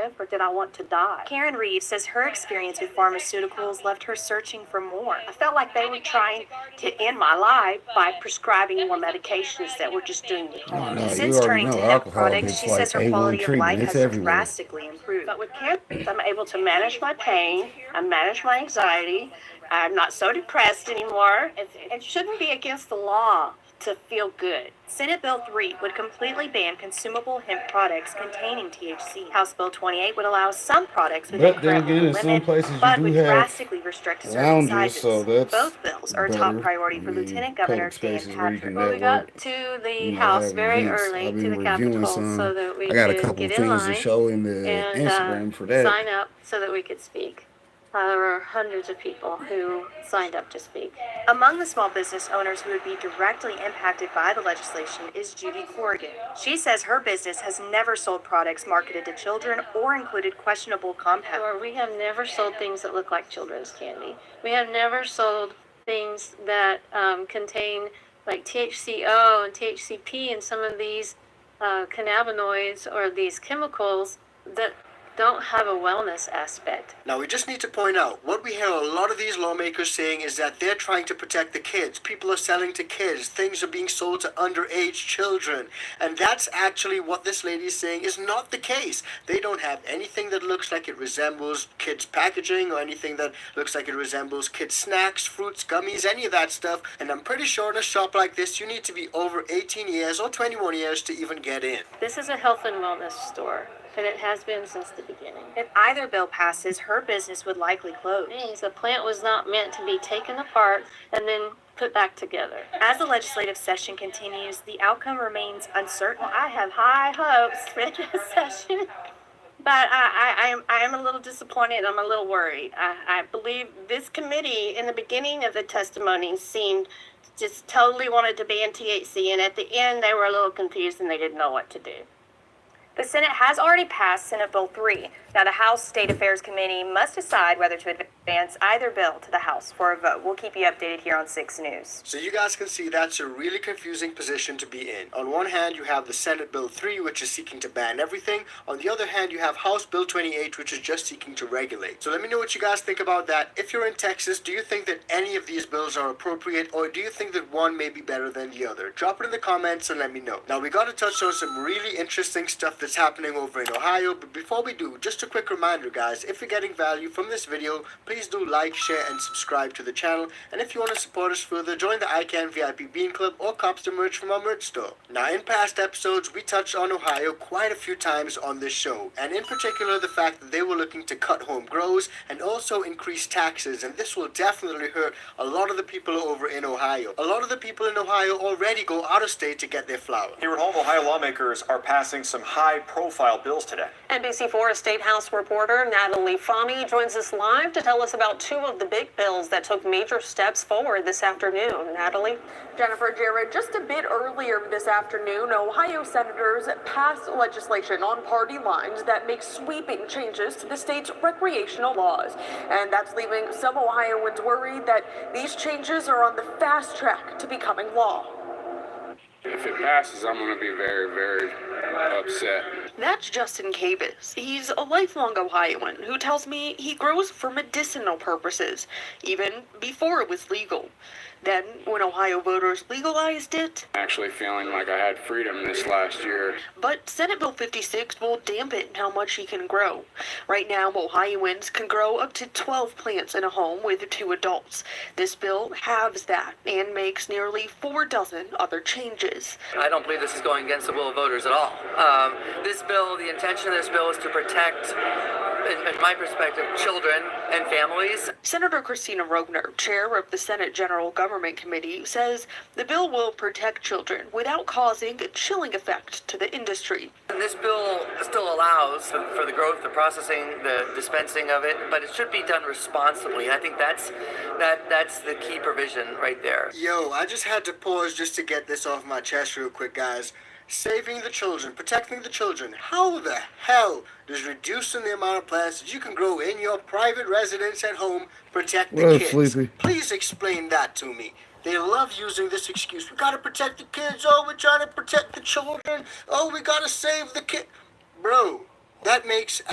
live, or did I want to die? Karen Reeves says her experience with pharmaceuticals left her searching for more. I felt like they were trying to end my life by prescribing more medications that were just doing me harm. No, you Since already turning know to hemp alcohol products, gets she like says her A1 quality of treatment. life It's has everywhere. drastically improved. But with cannabis, I'm able to manage my pain, I manage my anxiety, I'm not so depressed anymore. It shouldn't be against the law to feel good. Senate Bill 3 would completely ban consumable hemp products containing THC. House Bill 28 would allow some products within But then current again, legal in some limit, places you but do would have drastically restrict certain lounges, sizes. so that's Both bills are a top better. priority for I mean, Lieutenant Governor public Dan spaces where you Patrick. can Well, we network, got to the you know, house have very events. early, I've to been the reviewing Capitol, some. so that we I got a could couple get in things to line show in the and Instagram for that. sign up so that we could speak. There were hundreds of people who signed up to speak. Among the small business owners who would be directly impacted by the legislation is Judy Corrigan. She says her business has never sold products marketed to children or included questionable compounds. We have never sold things that look like children's candy. We have never sold things that contain like THCO and THCP and some of these cannabinoids or these chemicals that don't have a wellness aspect. Now, we just need to point out, what we hear a lot of these lawmakers saying is that they're trying to protect the kids. People are selling to kids. Things are being sold to underage children. And that's actually what this lady is saying is not the case. They don't have anything that looks like it resembles kids' packaging or anything that looks like it resembles kids' snacks, fruits, gummies, any of that stuff. And I'm pretty sure in a shop like this, you need to be over 18 years or 21 years to even get in. This is a health and wellness store, and it has been since the beginning. If either bill passes, her business would likely close. The plant was not meant to be taken apart and then put back together. As the legislative session continues, the outcome remains uncertain. I have high hopes for this session, but I am a little disappointed. I'm a little worried. I believe this committee in the beginning of the testimony seemed just totally wanted to ban THC, and at the end they were a little confused and they didn't know what to do. The Senate has already passed Senate Bill 3. Now, the House State Affairs Committee must decide whether to advance either bill to the House for a vote. We'll keep you updated here on 6 News. So you guys can see that's a really confusing position to be in. On one hand, you have the Senate Bill 3, which is seeking to ban everything. On the other hand, you have House Bill 28, which is just seeking to regulate. So let me know what you guys think about that. If you're in Texas, do you think that any of these bills are appropriate, or do you think that one may be better than the other? Drop it in the comments and let me know. Now, we got to touch on some really interesting stuff that's happening over in Ohio, but before we do, just a quick reminder, guys, if you're getting value from this video, please do like, share, and subscribe to the channel. And if you want to support us further, join the ICANN VIP Bean Club or cop some merch from our merch store. Now, in past episodes, we touched on Ohio quite a few times on this show, and in particular, the fact that they were looking to cut home grows and also increase taxes, and this will definitely hurt a lot of the people over in Ohio. A lot of the people in Ohio already go out of state to get their flour. Here at home, Ohio lawmakers are passing some high-profile bills today. NBC4 State House reporter Natalie Fahmy joins us live to tell us about two of the big bills that took major steps forward this afternoon. Natalie? Jennifer, Jared, just a bit earlier this afternoon, Ohio senators passed legislation on party lines that makes sweeping changes to the state's recreational laws. And that's leaving some Ohioans worried that these changes are on the fast track to becoming law. If it passes, I'm going to be very, very upset. That's Justin Cavis. He's a lifelong Ohioan who tells me he grows for medicinal purposes, even before it was legal. Then, when Ohio voters legalized it, Actually feeling like I had freedom this last year. But Senate Bill 56 will dampen how much he can grow. Right now, Ohioans can grow up to 12 plants in a home with 2 adults. This bill halves that and makes nearly 4 dozen other changes. I don't believe this is going against the will of voters at all. This bill, the intention of this bill is to protect, in my perspective, children and families. Senator Christina Rogner, chair of the Senate General Government Committee, says the bill will protect children without causing a chilling effect to the industry. And this bill still allows for the growth, the processing, the dispensing of it, but it should be done responsibly. I think that's the key provision right there. Yo, I just had to pause just to get this off my chest real quick, guys. Saving the children, protecting the children. How the hell does reducing the amount of plants that you can grow in your private residence at home protect the kids? Sleepy. Please explain that to me. They love using this excuse. We gotta protect the kids. Oh, we're trying to protect the children. Oh, we gotta save the kid. Bro, that makes